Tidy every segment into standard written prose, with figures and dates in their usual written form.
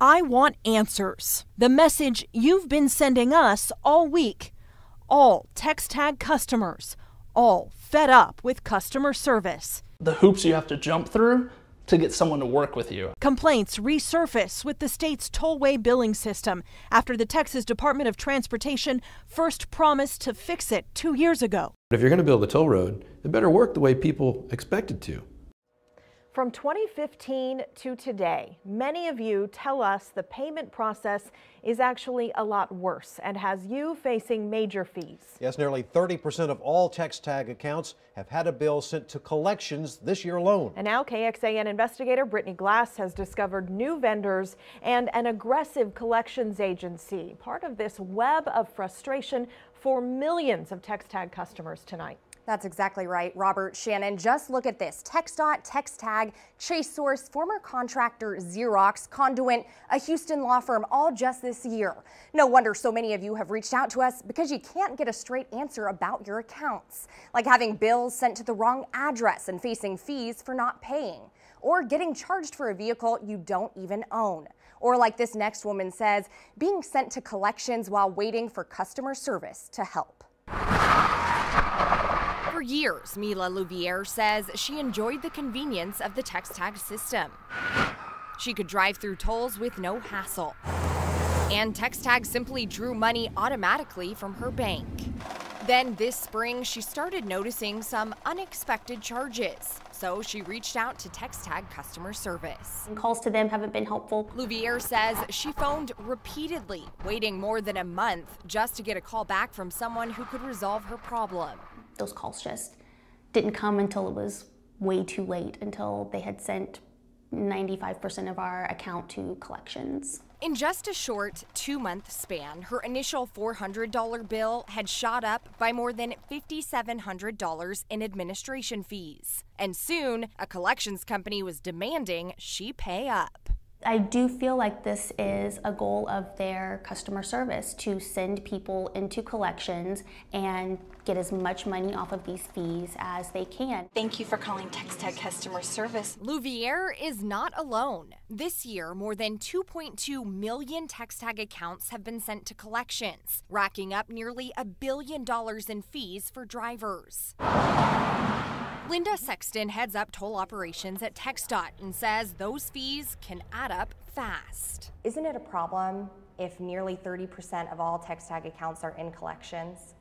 I want answers. The message you've been sending us all week. All TxTag customers, all fed up with customer service. The hoops you have to jump through to get someone to work with you. Complaints resurface with the state's tollway billing system after the Texas Department of Transportation first promised to fix it 2 years ago. If you're going to build a toll road, it better work the way people expect it to. From 2015 to today, many of you tell us the payment process is actually a lot worse and has you facing major fees. Yes, nearly 30% of all TxTag accounts have had a bill sent to collections this year alone. And now KXAN investigator Brittany Glass has discovered new vendors and an aggressive collections agency, part of this web of frustration for millions of TxTag customers tonight. That's exactly right, Robert. Shannon, just look at this. TxDOT, TxTag, ChaseSource, former contractor Xerox, Conduent, a Houston law firm, all just this year. No wonder so many of you have reached out to us because you can't get a straight answer about your accounts, like having bills sent to the wrong address and facing fees for not paying, or getting charged for a vehicle you don't even own. Or like this next woman says, being sent to collections while waiting for customer service to help. For years, Mila Louvier says she enjoyed the convenience of the TxTag system. She could drive through tolls with no hassle. And TxTag simply drew money automatically from her bank. Then this spring, she started noticing some unexpected charges. So she reached out to TxTag customer service. Calls to them haven't been helpful. Louvier says she phoned repeatedly, waiting more than a month just to get a call back from someone who could resolve her problem. Those calls just didn't come until it was way too late, until they had sent 95% of our account to collections. In just a short 2-month span, her initial $400 bill had shot up by more than $5,700 in administration fees. And soon, a collections company was demanding she pay up. I do feel like this is a goal of their customer service, to send people into collections and get as much money off of these fees as they can. Thank you for calling TxTag customer service. Louvier is not alone. This year, more than 2.2 million TxTag accounts have been sent to collections, racking up nearly $1 billion in fees for drivers. Linda Sexton heads up toll operations at TxDOT and says those fees can add up fast. Isn't it a problem if nearly 30% of all TxTag accounts are in collections?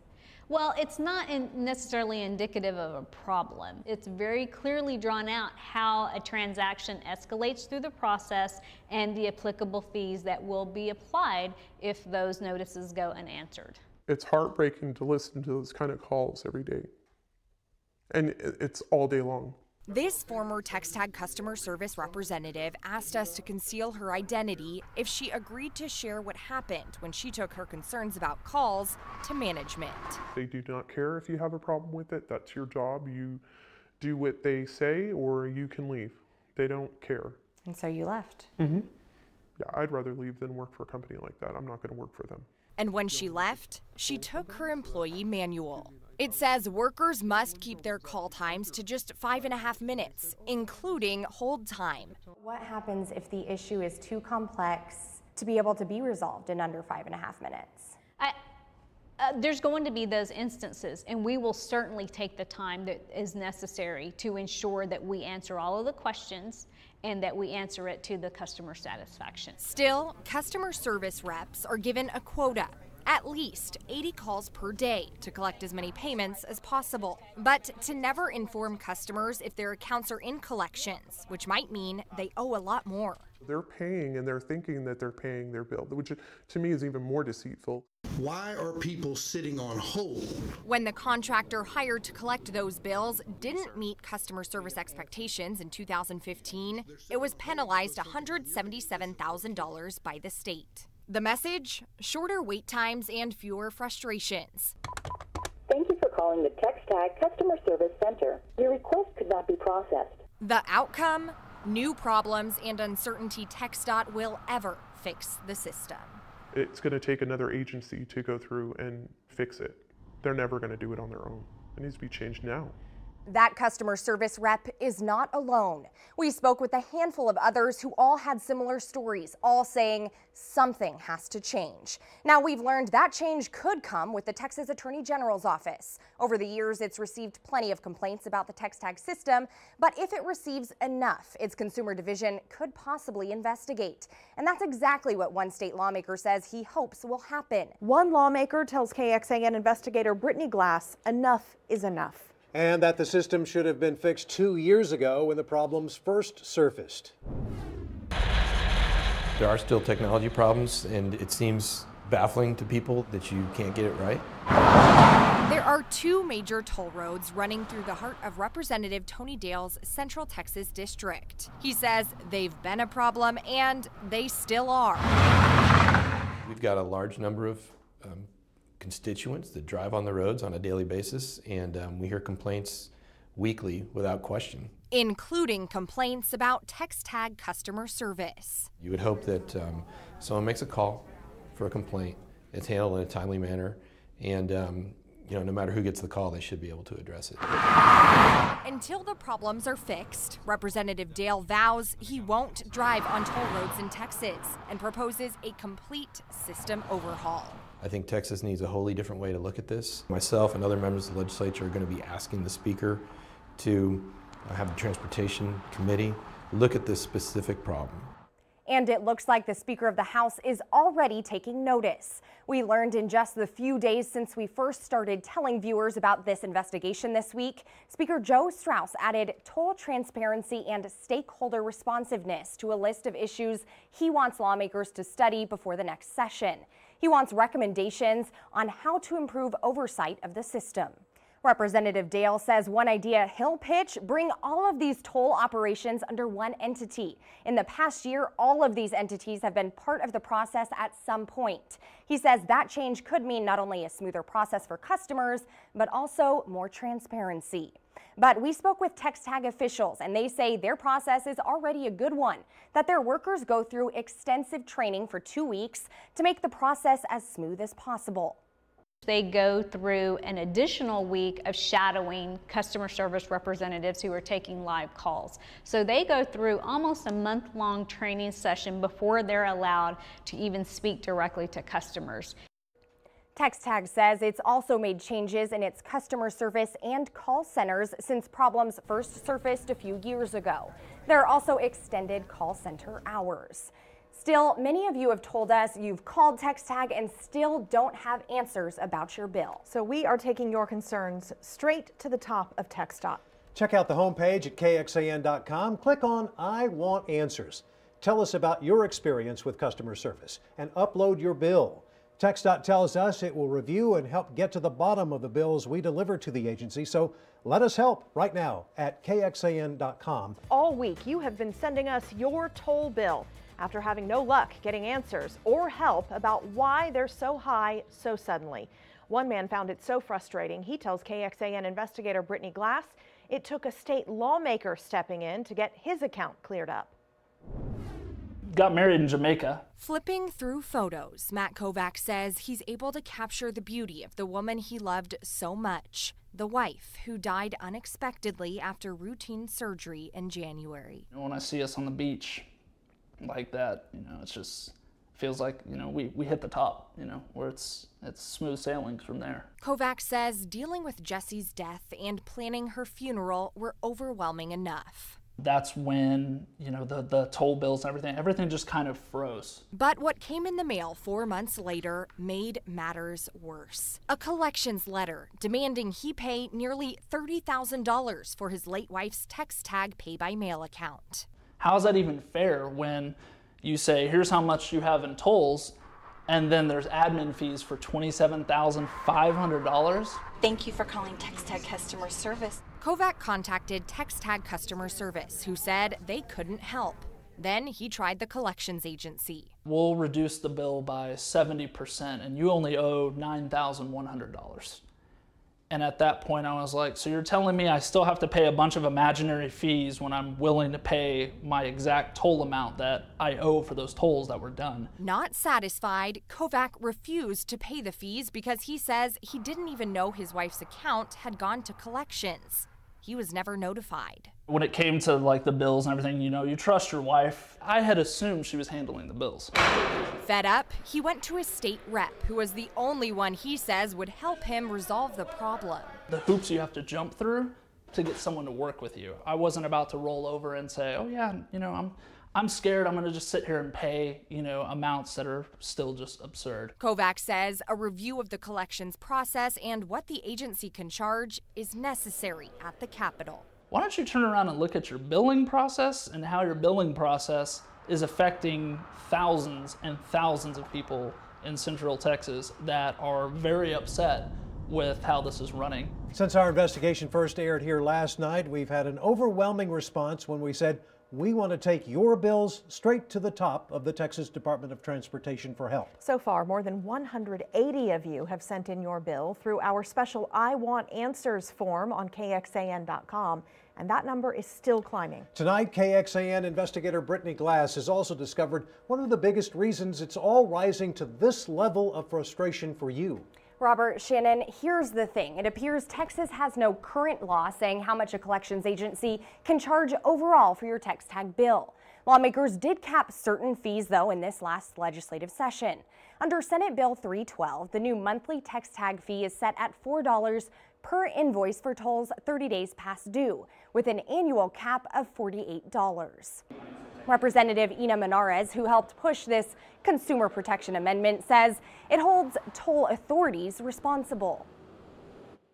Well, it's not necessarily indicative of a problem. It's very clearly drawn out how a transaction escalates through the process and the applicable fees that will be applied if those notices go unanswered. It's heartbreaking to listen to those kind of calls every day. And it's all day long. This former TxTag customer service representative asked us to conceal her identity if she agreed to share what happened when she took her concerns about calls to management. They do not care if you have a problem with it. That's your job. You do what they say or you can leave. They don't care. And so you left. Mm-hmm. Yeah, I'd rather leave than work for a company like that. I'm not going to work for them. And when she left, she took her employee manual. It says workers must keep their call times to just 5.5 minutes, including hold time. What happens if the issue is too complex to be able to be resolved in under 5.5 minutes? There's going to be those instances, and we will certainly take the time that is necessary to ensure that we answer all of the questions and that we answer it to the customer satisfaction. Still, customer service reps are given a quota. At least 80 calls per day to collect as many payments as possible, but to never inform customers if their accounts are in collections, which might mean they owe a lot more. They're paying and they're thinking that they're paying their bill, which to me is even more deceitful. Why are people sitting on hold? When the contractor hired to collect those bills didn't meet customer service expectations in 2015, it was penalized $177,000 by the state. The message? Shorter wait times and fewer frustrations. Thank you for calling the TxTag Customer Service Center. Your request could not be processed. The outcome? New problems and uncertainty TxDOT will ever fix the system. It's going to take another agency to go through and fix it. They're never going to do it on their own. It needs to be changed now. That customer service rep is not alone. We spoke with a handful of others who all had similar stories, all saying something has to change. Now, we've learned that change could come with the Texas Attorney General's office. Over the years, it's received plenty of complaints about the TxTag system, but if it receives enough, its consumer division could possibly investigate. And that's exactly what one state lawmaker says he hopes will happen. One lawmaker tells KXAN investigator Brittany Glass enough is enough. And that the system should have been fixed 2 years ago when the problems first surfaced. There are still technology problems, and it seems baffling to people that you can't get it right. There are two major toll roads running through the heart of Representative Tony Dale's Central Texas district. He says they've been a problem, and they still are. We've got a large number of constituents that drive on the roads on a daily basis, and we hear complaints weekly without question. Including complaints about TxTag customer service. You would hope that someone makes a call for a complaint, it's handled in a timely manner, and no matter who gets the call, they should be able to address it. Until the problems are fixed, Representative Dale vows he won't drive on toll roads in Texas and proposes a complete system overhaul. I think Texas needs a wholly different way to look at this. Myself and other members of the legislature are going to be asking the Speaker to have the Transportation Committee look at this specific problem. And it looks like the Speaker of the House is already taking notice. We learned in just the few days since we first started telling viewers about this investigation this week, Speaker Joe Straus added toll transparency and stakeholder responsiveness to a list of issues he wants lawmakers to study before the next session. He wants recommendations on how to improve oversight of the system. Representative Dale says one idea he'll pitch: bring all of these toll operations under one entity. In the past year, all of these entities have been part of the process at some point. He says that change could mean not only a smoother process for customers, but also more transparency. But we spoke with TxTag officials, and they say their process is already a good one, that their workers go through extensive training for 2 weeks to make the process as smooth as possible. They go through an additional week of shadowing customer service representatives who are taking live calls. So they go through almost a month-long training session before they're allowed to even speak directly to customers. TxTag says it's also made changes in its customer service and call centers since problems first surfaced a few years ago. There are also extended call center hours. Still, many of you have told us you've called TxTag and still don't have answers about your bill. So we are taking your concerns straight to the top of TxDOT. Check out the homepage at KXAN.com. Click on I Want Answers. Tell us about your experience with customer service and upload your bill. TxDOT tells us it will review and help get to the bottom of the bills we deliver to the agency, so let us help right now at KXAN.com. All week you have been sending us your toll bill after having no luck getting answers or help about why they're so high so suddenly. One man found it so frustrating, he tells KXAN investigator Brittany Glass it took a state lawmaker stepping in to get his account cleared up. Got married in Jamaica. Flipping through photos, Matt Kovac says he's able to capture the beauty of the woman he loved so much, the wife who died unexpectedly after routine surgery in January. When I see us on the beach like that, it's just feels like, we hit the top, where it's smooth sailing from there. Kovac says dealing with Jesse's death and planning her funeral were overwhelming enough. That's when, the toll bills and everything just kind of froze. But what came in the mail 4 months later made matters worse. A collections letter demanding he pay nearly $30,000 for his late wife's TxTag pay-by-mail account. How is that even fair when you say, here's how much you have in tolls, and then there's admin fees for $27,500? Thank you for calling TxTag customer service. Kovac contacted TxTag customer service, who said they couldn't help. Then he tried the collections agency. We'll reduce the bill by 70%, and you only owe $9,100. And at that point, I was like, so you're telling me I still have to pay a bunch of imaginary fees when I'm willing to pay my exact toll amount that I owe for those tolls that were done? Not satisfied, Kovac refused to pay the fees because he says he didn't even know his wife's account had gone to collections. he was never notified. When it came to like the bills and everything, you trust your wife. I had assumed she was handling the bills. Fed up, he went to his state rep, who was the only one he says would help him resolve the problem. The hoops you have to jump through to get someone to work with you. I wasn't about to roll over and say, oh yeah, I'm scared, I'm gonna just sit here and pay, amounts that are still just absurd. Kovacs says a review of the collections process and what the agency can charge is necessary at the Capitol. Why don't you turn around and look at your billing process and how your billing process is affecting thousands and thousands of people in Central Texas that are very upset with how this is running. Since our investigation first aired here last night, we've had an overwhelming response when we said, we want to take your bills straight to the top of the Texas Department of Transportation for help. So far, more than 180 of you have sent in your bill through our special I Want Answers form on TxTag.com, and that number is still climbing. Tonight, KXAN investigator Brittany Glass has also discovered one of the biggest reasons it's all rising to this level of frustration for you. Robert, Shannon, here's the thing. It appears Texas has no current law saying how much a collections agency can charge overall for your TxTag bill. Lawmakers did cap certain fees, though, in this last legislative session. Under Senate Bill 312, the new monthly TxTag fee is set at $4 per invoice for tolls 30 days past due, with an annual cap of $48. Representative Ina Menares, who helped push this consumer protection amendment, says it holds toll authorities responsible.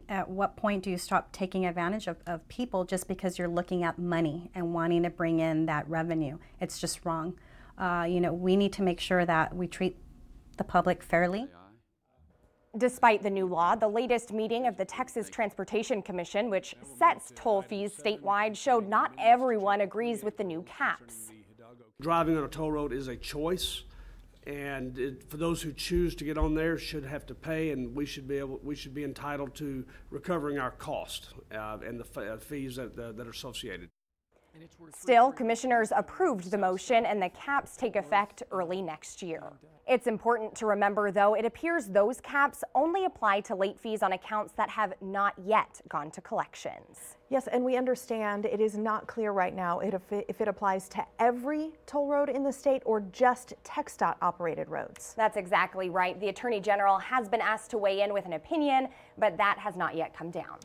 At what point do you stop taking advantage of people just because you're looking at money and wanting to bring in that revenue? It's just wrong. We need to make sure that we treat the public fairly. Despite the new law, the latest meeting of the Texas Transportation Commission, which sets toll fees statewide, showed not everyone agrees with the new caps. Driving on a toll road is a choice, and for those who choose to get on there should have to pay, and we should be entitled to recovering our cost and the fees that are associated. Still, commissioners approved the motion, and the caps take effect early next year. It's important to remember, though, it appears those caps only apply to late fees on accounts that have not yet gone to collections. Yes, and we understand it is not clear right now if it applies to every toll road in the state or just TxDOT operated roads. That's exactly right. The Attorney General has been asked to weigh in with an opinion, but that has not yet come down.